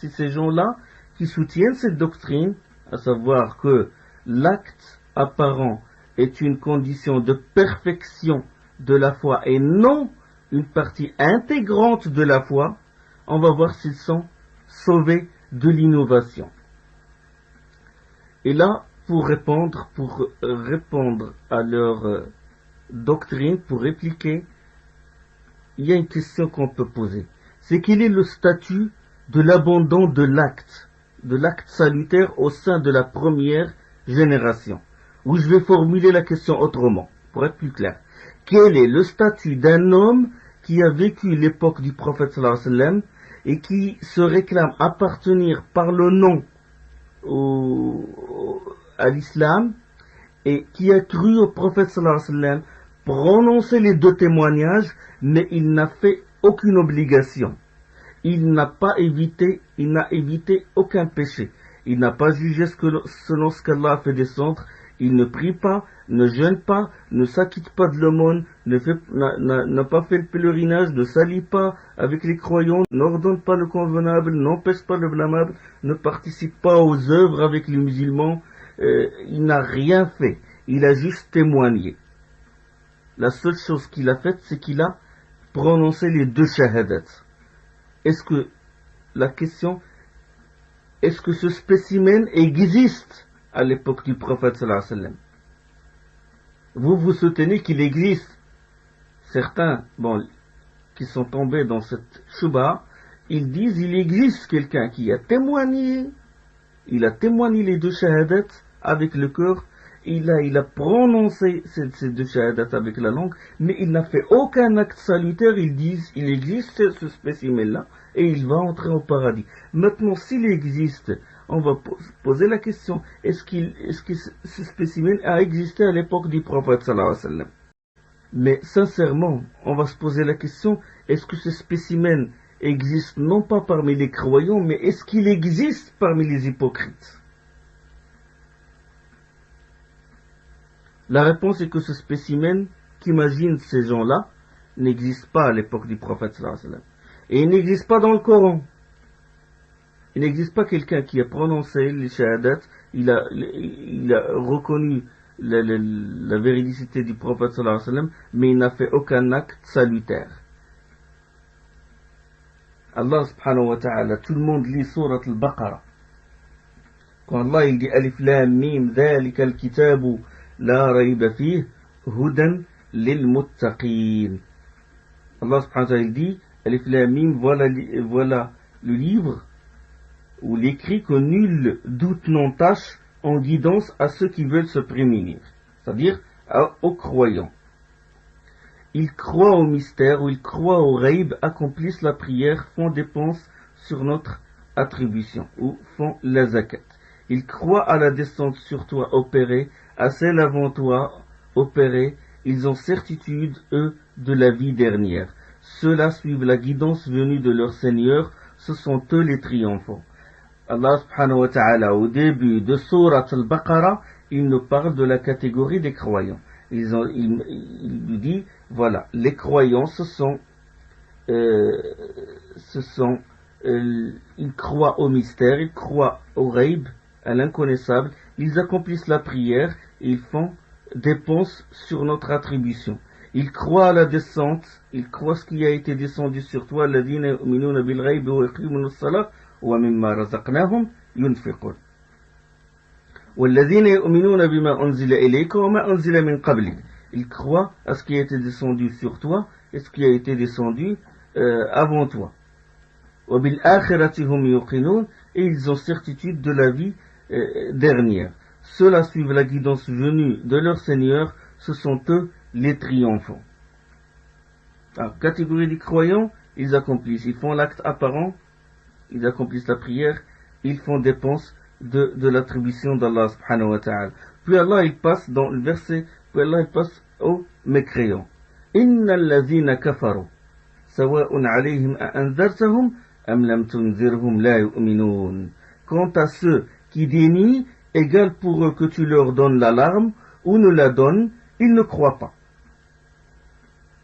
si ces gens-là qui soutiennent cette doctrine, à savoir que l'acte apparent est une condition de perfection de la foi et non une partie intégrante de la foi, on va voir s'ils sont sauvés de l'innovation. Et là, pour répondre à leur doctrine, pour répliquer, il y a une question qu'on peut poser. C'est quel est le statut de l'abandon de l'acte salutaire au sein de la première génération? Ou je vais formuler la question autrement, pour être plus clair. Quel est le statut d'un homme qui a vécu l'époque du prophète sallallahu alayhi wa sallam et qui se réclame appartenir par le nom à l'islam et qui a cru au prophète sallallahu alayhi wa sallam, prononcé les deux témoignages, mais il n'a fait aucune obligation. Il n'a évité aucun péché. Il n'a pas jugé selon ce qu'Allah a fait descendre. Il ne prie pas, ne jeûne pas, ne s'acquitte pas de l'aumône, n'a pas fait le pèlerinage, ne s'allie pas avec les croyants, n'ordonne pas le convenable, n'empêche pas le blâmable, ne participe pas aux œuvres avec les musulmans. Il n'a rien fait. Il a juste témoigné. La seule chose qu'il a faite, c'est qu'il a prononcé les deux shahadats. Est-ce que ce spécimen existe à l'époque du prophète sallallahu alayhi wa sallam? Vous soutenez qu'il existe. Certains, qui sont tombés dans cette chouba, ils disent il existe quelqu'un qui a témoigné. Il a témoigné les deux shahadats avec le cœur. Il a prononcé ces deux shahadats avec la langue, mais il n'a fait aucun acte salutaire. Ils disent il existe ce spécimen-là et il va entrer au paradis. Maintenant, s'il existe, on va poser la question, est-ce que ce spécimen a existé à l'époque du prophète sallallahu alayhi wa sallam? Mais sincèrement, on va se poser la question, est-ce que ce spécimen existe non pas parmi les croyants, mais est-ce qu'il existe parmi les hypocrites? La réponse est que ce spécimen qu'imagine ces gens-là n'existe pas à l'époque du prophète sallallahu alayhi wa sallam. Et il n'existe pas dans le Coran. Il n'existe pas quelqu'un qui a prononcé les shahadats, il a reconnu la véridicité du prophète sallallahu alayhi wa sallam, mais il n'a fait aucun acte salutaire. Allah subhanahu wa ta'ala, tout le monde lit surat al-Baqarah. Quand Allah il dit Alif Lam Mim, dhalika al-kitabu la rayba fih, hudan lil muttaqin. Allah subhanahu wa ta'ala il dit Alif Lam Mim, voilà le livre ou l'écrit que nul doute n'entache en guidance à ceux qui veulent se prémunir, c'est-à-dire aux croyants. Ils croient au mystère ou ils croient au ghaib, accomplissent la prière, font dépense sur notre attribution ou font la zakat. Ils croient à la descente sur toi opérée, à celle avant toi opérée. Ils ont certitude, eux, de la vie dernière. Ceux-là suivent la guidance venue de leur Seigneur, ce sont eux les triomphants. Allah subhanahu wa ta'ala, au début de Surat al-Baqarah, il nous parle de la catégorie des croyants. Il nous dit, voilà, les croyants, ils croient au mystère, ils croient au ghaib, à l'inconnaissable, ils accomplissent la prière, et ils font dépense sur notre attribution. Ils croient à la descente, ils croient ce qui a été descendu sur toi, alladhina yu'minuna bil ghaib wa yuqimuna as-salah wa mimma razaqnahum yunfiqun. والذين يؤمنون بما أنزل إليك وما أنزل من قبلك. Ils croient à ce qui a été descendu sur toi et ce qui a été descendu avant toi. وبالآخرة هم يوقنون. Et ils ont certitude de la vie dernière. Ceux-là suivent la guidance venue de leur Seigneur, ce sont eux les triomphants. Alors, catégorie des croyants, ils accomplissent, ils font l'acte apparent, ils accomplissent la prière, ils font dépense de l'attribution d'Allah subhanahu wa ta'ala. Puis Allah il passe dans le verset, puis Allah il passe aux mécréants. Inna allazina kafaru sawa'un alayhim a anzartahum am lam tunzirhum la yu'minun. Quant à ceux qui dénient, égal pour eux que tu leur donnes l'alarme ou ne la donnes, ils ne croient pas.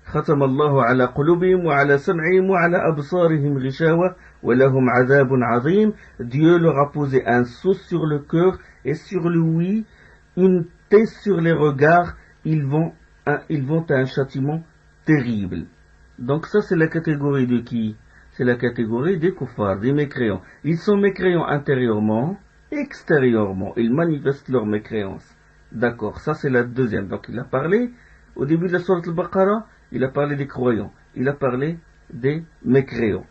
ختم الله على قلوبهم وعلى سمعهم وعلى أبصارهم غشاوة ولهم عذاب عظيم. Dieu leur a posé un sceau sur le cœur et sur l'ouïe, une taie sur les regards, ils vont à un châtiment terrible. Donc ça c'est la catégorie de qui? C'est la catégorie des kuffars, des mécréants. Ils sont mécréants intérieurement, extérieurement, ils manifestent leur mécréance. D'accord, ça c'est la deuxième. Donc il a parlé, au début de la sourate al-Baqarah, il a parlé des croyants, il a parlé des mécréants.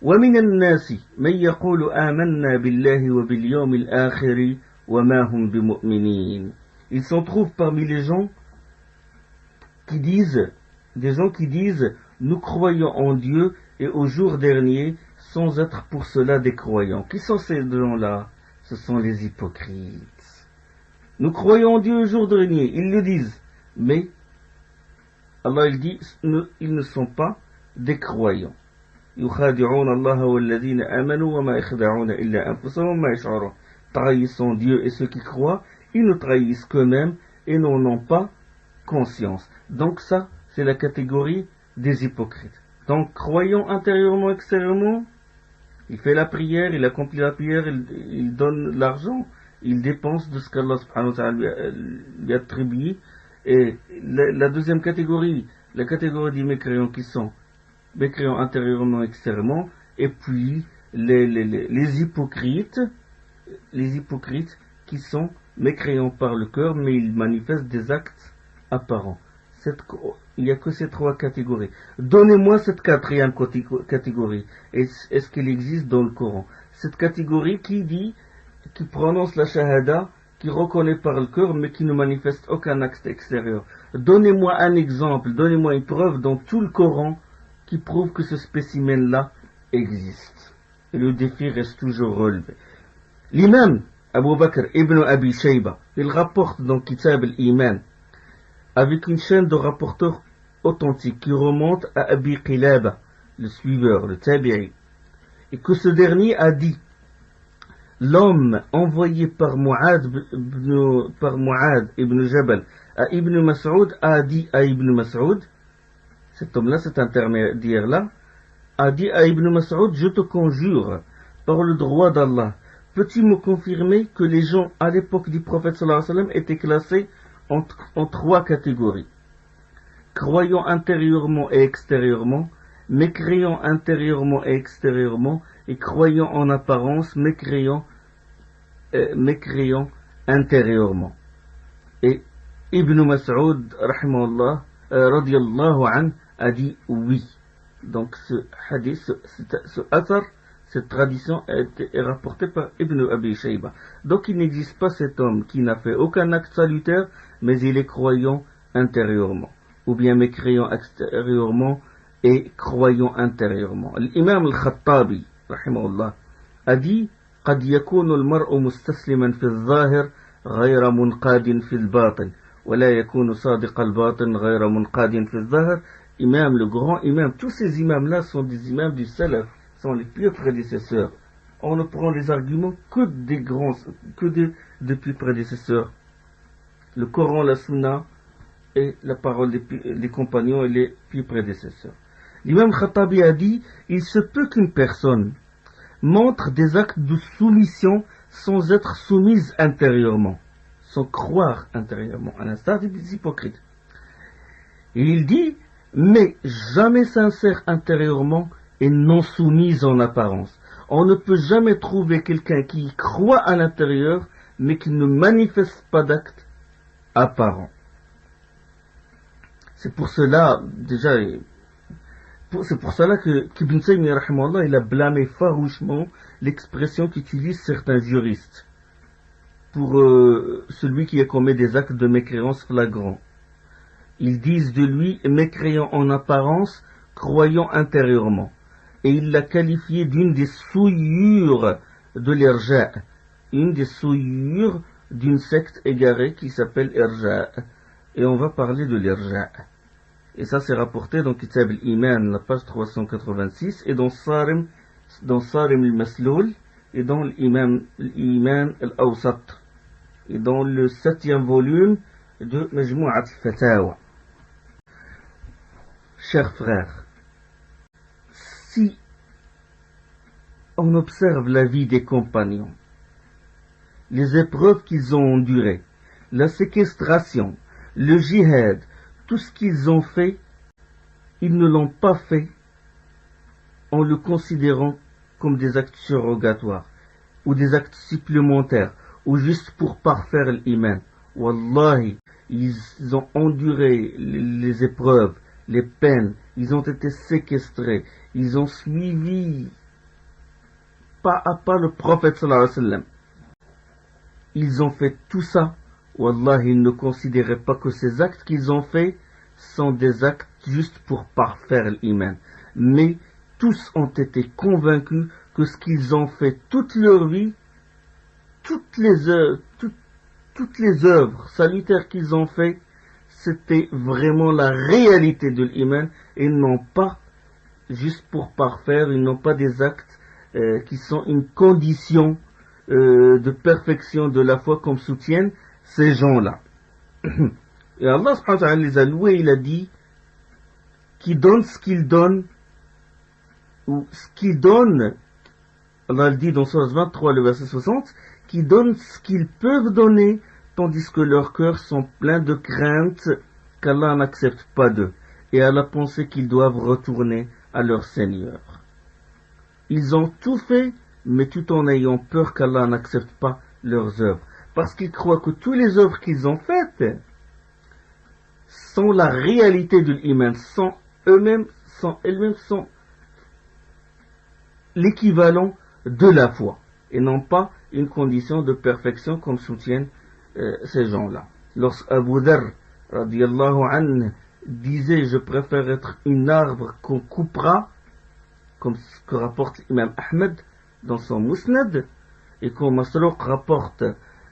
وَمِنَ النَّاسِ مَنْ يَقُولُ آمَنَّا بِاللَّهِ وَبِالْيَوْمِ الْآخِرِ وَمَا هُمْ بِمُؤْمِنِينَ. Il s'en trouve parmi les gens qui disent, nous croyons en Dieu et au jour dernier, sans être pour cela des croyants. Qui sont ces gens-là? Ce sont les hypocrites. Nous croyons en Dieu au jour dernier, ils le disent, mais Allah il dit, ils ne sont pas des croyants. يخادعون الله والذين آمنوا وما يخدعون إلا أنفسهم وما يشعرون. Trahissant Dieu et ceux qui croient, ils ne trahissent qu'eux-mêmes et n'en ont pas conscience. Donc ça, c'est la catégorie des hypocrites. Donc croyant intérieurement, extérieurement, il fait la prière, il accomplit la prière, il donne l'argent, il dépense de ce qu'Allah subhanahu wa ta'ala lui a attribué. Et la deuxième catégorie, la catégorie des mécréants qui sont mécréants intérieurement, extérieurement, et puis les hypocrites qui sont mécréants par le cœur, mais ils manifestent des actes apparents. Il n'y a que ces trois catégories. Donnez-moi cette quatrième catégorie. Est-ce qu'elle existe dans le Coran? Cette catégorie qui prononce la shahada, qui reconnaît par le cœur, mais qui ne manifeste aucun acte extérieur. Donnez-moi un exemple, donnez-moi une preuve dans tout le Coran qui prouve que ce spécimen-là existe. Et le défi reste toujours relevé. L'imam Abu Bakr ibn Abi Shayba, il rapporte dans Kitab al-Iman, avec une chaîne de rapporteurs authentiques qui remonte à Abi Qilaba, le suiveur, le tabi'i, et que ce dernier a dit, l'homme envoyé par Mu'ad ibn Jabal à Ibn Mas'ud a dit à Ibn Mas'ud, cet homme-là, cet intermédiaire-là, a dit à Ibn Mas'ud, je te conjure, par le droit d'Allah, peux-tu me confirmer que les gens à l'époque du prophète sallallahu alayhi wa sallam étaient classés en trois catégories? Croyants intérieurement et extérieurement, mécréants intérieurement et extérieurement, et croyants en apparence, mécréants intérieurement. Et Ibn Mas'ud, rahimahullah, radiyallahu anhu, a dit oui. Donc ce hadith, ce athar, cette tradition est rapportée par Ibn Abi Shayba. Donc il n'existe pas cet homme qui n'a fait aucun acte salutaire, mais il est croyant intérieurement, ou bien mécréant extérieurement et croyant intérieurement. L'imam al-Khattabi, rahimahullah, a dit قد يكون المرء مستسلما في الظاهر غير منقاد في الباطن ولا يكون صادق الباطن غير منقاد في الظاهر. Imam, le grand imam, tous ces imams-là sont des imams du salaf, sont les pires prédécesseurs. On ne prend les arguments que des plus prédécesseurs. Le Coran, la Sunna et la parole des compagnons et les plus prédécesseurs. L'imam Khattabi a dit, il se peut qu'une personne montre des actes de soumission sans être soumise intérieurement, sans croire intérieurement, à l'instar des hypocrites. Et il dit, mais jamais sincère intérieurement et non soumise en apparence. On ne peut jamais trouver quelqu'un qui croit à l'intérieur, mais qui ne manifeste pas d'actes apparents. C'est pour cela, que Ibn Taymiyyah, rahimahullah, il a blâmé farouchement l'expression qu'utilisent certains juristes pour celui qui a commis des actes de mécréance flagrants. Ils disent de lui mécréant en apparence, croyant intérieurement. Et il l'a qualifié d'une des souillures de l'Irja', une des souillures d'une secte égarée qui s'appelle Irja'. Et on va parler de l'Irja'. Et ça c'est rapporté dans Kitab al-Iman, la page 386, et dans Sarim al-Masloul, et dans l'Iman al-Awsat, et dans le 7e volume de Majmou'at al-Fatawa. chers frères, si on observe la vie des compagnons, les épreuves qu'ils ont endurées, la séquestration, le djihad, tout ce qu'ils ont fait, ils ne l'ont pas fait en le considérant comme des actes surrogatoires ou des actes supplémentaires ou juste pour parfaire l'iman. Wallahi, ils ont enduré les épreuves, les peines, ils ont été séquestrés, ils ont suivi pas à pas le prophète sallallahu alayhi wa sallam. Ils ont fait tout ça. Wallahi, ils ne considéraient pas que ces actes qu'ils ont faits sont des actes juste pour parfaire l'iman. Mais tous ont été convaincus que ce qu'ils ont fait toute leur vie, toutes les œuvres salutaires qu'ils ont fait, c'était vraiment la réalité de l'iman et non pas juste pour parfaire, ils n'ont pas des actes qui sont une condition de perfection de la foi comme soutiennent ces gens-là. Et Allah subhanahu wa ta'ala les a loués, il a dit qui donne ce qu'il donne, ou ce qu'ils donnent, Allah le dit dans Sourate 23, le verset 60, qui donnent ce qu'ils peuvent donner, tandis que leurs cœurs sont pleins de crainte qu'Allah n'accepte pas d'eux, et à la pensée qu'ils doivent retourner à leur Seigneur. Ils ont tout fait, mais tout en ayant peur qu'Allah n'accepte pas leurs œuvres, parce qu'ils croient que toutes les œuvres qu'ils ont faites sont la réalité de l'iman, sont elles-mêmes sont l'équivalent de la foi, et non pas une condition de perfection comme soutiennent ces gens-là. Lorsque Abu Dharr radiyallahu anhu disait je préfère être un arbre qu'on coupera, comme ce que rapporte l'imam Ahmed dans son Musnad, et quand Masruq rapporte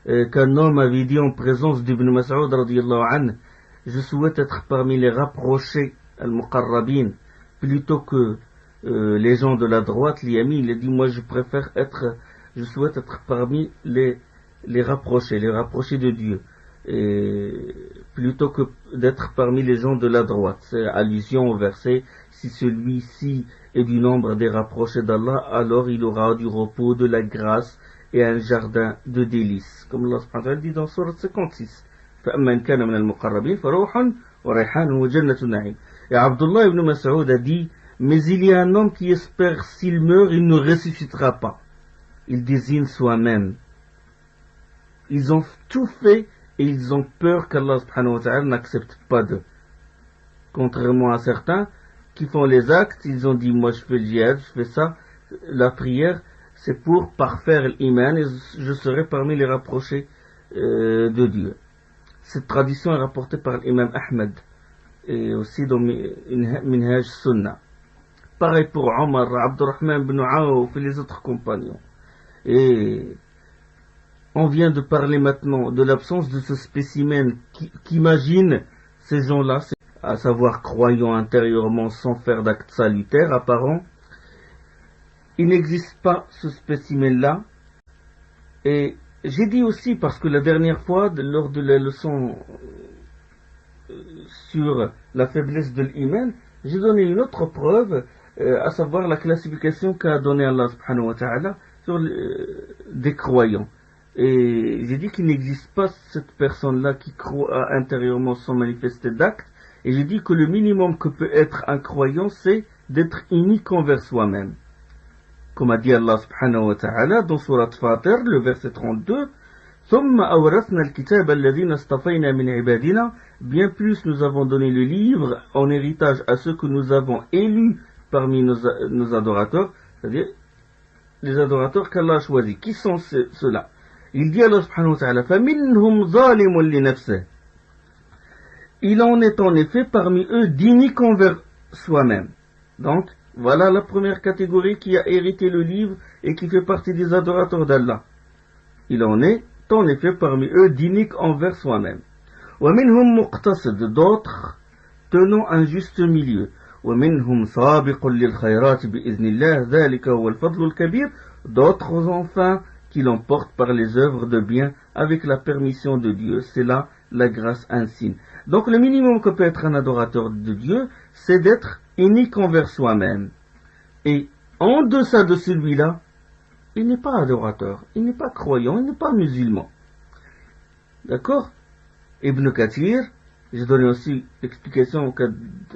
qu'un homme avait dit en présence d'Ibn Mas'ud radiyallahu anhu je souhaite être parmi les rapprochés al-muqarrabin plutôt que les gens de la droite, l'Yami, il a dit moi je souhaite être parmi les rapprochés de Dieu, et plutôt que d'être parmi les gens de la droite. C'est allusion au verset si celui-ci est du nombre des rapprochés d'Allah, alors il aura du repos, de la grâce et un jardin de délices, comme Allah subhanahu wa ta'ala dit dans Sourate 56. فَأَمَّنْ كَانَ مِنَ الْمُقَرَّبِينَ فَرَوْحٌ وَرَيْحَانٌ وَجَنَّةُ النَّعِيمِ. Et Abdullah ibn Mas'ud a dit mais il y a un homme qui espère s'il meurt, il ne ressuscitera pas. Il désigne soi-même. Ils ont tout fait et ils ont peur qu'Allah subhanahu wa ta'ala n'accepte pas d'eux. Contrairement à certains qui font les actes, ils ont dit moi je fais le djihad, je fais ça, la prière c'est pour parfaire l'iman et je serai parmi les rapprochés de Dieu. Cette tradition est rapportée par l'imam Ahmed et aussi dans Minhaj Sunnah. Pareil pour Omar, Abdurrahman ibn Awf et les autres compagnons. Et on vient de parler maintenant de l'absence de ce spécimen qu'imagine ces gens-là, à savoir croyants intérieurement sans faire d'actes salutaires apparents. Il n'existe pas ce spécimen-là. Et j'ai dit aussi, parce que la dernière fois, lors de la leçon sur la faiblesse de l'iman, j'ai donné une autre preuve, à savoir la classification qu'a donnée Allah subhanahu wa ta'ala sur des croyants. Et j'ai dit qu'il n'existe pas cette personne-là qui croit intérieurement sans manifester d'actes, et j'ai dit que le minimum que peut être un croyant, c'est d'être unique envers soi-même. Comme a dit Allah subhanahu wa ta'ala dans Surat Fatir, le verset 32, ثُمَّ أَوْرَثْنَا الْكِتَابَ الَّذِينَ اصْطَفَيْنَا مِنْ عِبَادِنَا. Bien plus nous avons donné le livre en héritage à ceux que nous avons élus parmi nos adorateurs, c'est-à-dire les adorateurs qu'Allah a choisis. Qui sont ceux-là? Il dit Allah subhanahu wa ta'ala فَمِنْهُمْ ظَالِمٌ لِنَفْسِهِ. Il en est en effet parmi eux d'unique envers soi-même. Donc, voilà la première catégorie qui a hérité le livre et qui fait partie des adorateurs d'Allah. Il en est en effet parmi eux d'unique envers soi-même. وَمِنْهُمْ مُقْتَصِدٌ. D'autres tenant un juste milieu. وَمِنْهُمْ سَابِقٌ لِلْخَيْرَاتِ بِإِذْنِ اللَّهِ ذَلِكَ هُوَ الْفَضْلُ الْكَبِيرُ. D'autres enfin qui l'emportent par les œuvres de bien avec la permission de Dieu. C'est là la grâce un signe. Donc le minimum que peut être un adorateur de Dieu, c'est d'être unique envers soi-même. Et en deçà de celui-là, il n'est pas adorateur, il n'est pas croyant, il n'est pas musulman. D'accord? Ibn Kathir, j'ai donné aussi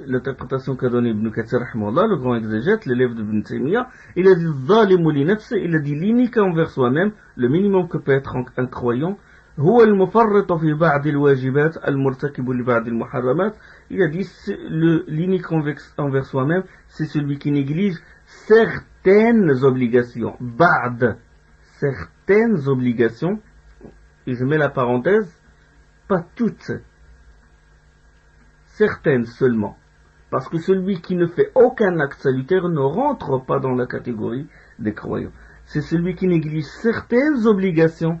l'interprétation qu'a donnée Ibn Kathir, le grand exégète, l'élève d'Ibn Taymiyyah. Il a dit Zalimu li nafsi, il a dit l'unique envers soi-même, le minimum que peut être un croyant. هو المفرط في بعض الواجبات المرتكب لبعض المحرمات. Il a dit l'unique envers soi-même, c'est celui qui néglige certaines obligations. بعض, certaines obligations. Et je mets la parenthèse, pas toutes, certaines seulement. Parce que celui qui ne fait aucun acte salutaire ne rentre pas dans la catégorie des croyants. C'est celui qui néglige certaines obligations